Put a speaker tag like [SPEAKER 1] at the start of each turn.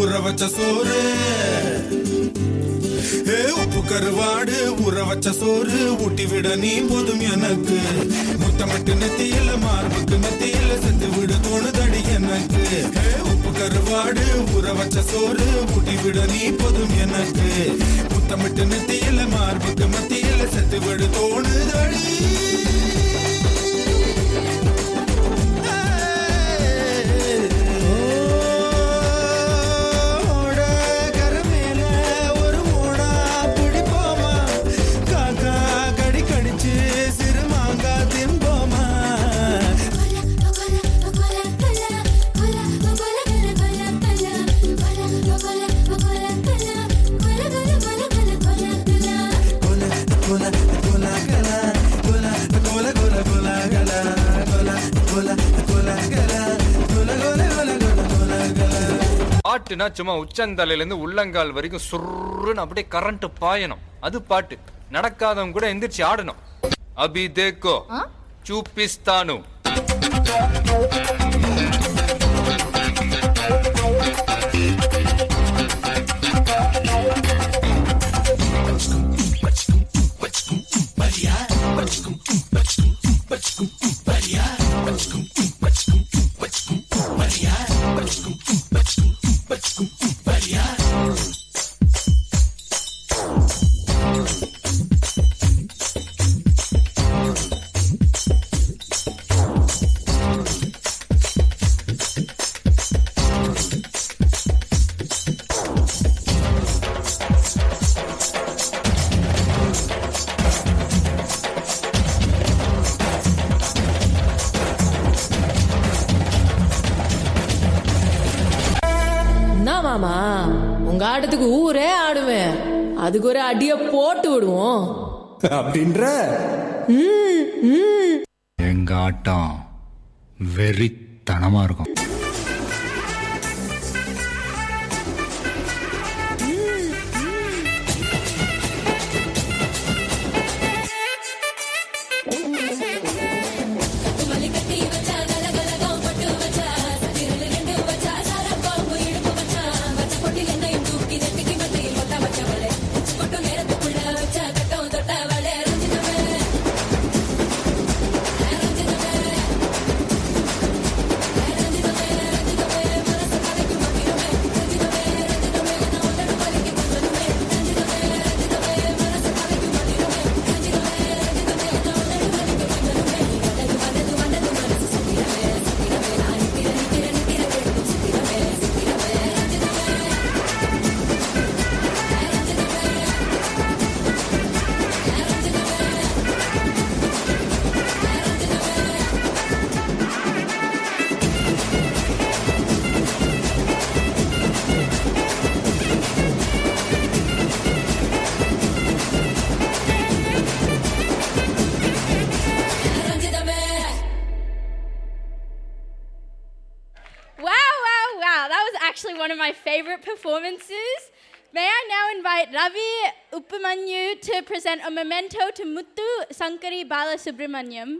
[SPEAKER 1] ஊற வச்ச சோறு உப்பு கருவாடு ஊற வச்ச சோறு ஊட்டி விட நீ போதும் எனக்கு முத்தமிட்டு நெத்தியில மார்புக்கு நெத்தியில செத்து விட தோணுதடி எனக்கு உப்பு கருவாடு ஊற வச்ச சோறு ஊட்டி விட நீ போதும் எனக்கு முத்தமிட்டு நெத்தியில மார்புக்கு மத்தியில செத்து விட தோணுதடி
[SPEAKER 2] பாட்டுனா சும்மா உச்சந்தலையில இருந்து உள்ளங்கால் வரைக்கும் சுருன்னு அப்படியே கரண்ட் பாயணும். அது பாட்டு. நடக்காதவங்க கூட எந்திரிச்சு ஆடணும். அபி தேக்கோ சூப்பிஸ்தானு.
[SPEAKER 3] மாமா உங்க ஆட்டத்துக்கு ஊரே ஆடுவேன். அதுக்கு ஒரு அடிய போட்டு விடுவோம்
[SPEAKER 4] அப்படின்ற.
[SPEAKER 5] எங்க ஆட்டம் வெறித்தனமா இருக்கும்.
[SPEAKER 6] Actually one of my favorite performances. May I now invite Ravi Uppamanyu to present a memento to Muthu Sankari Balasubramaniam.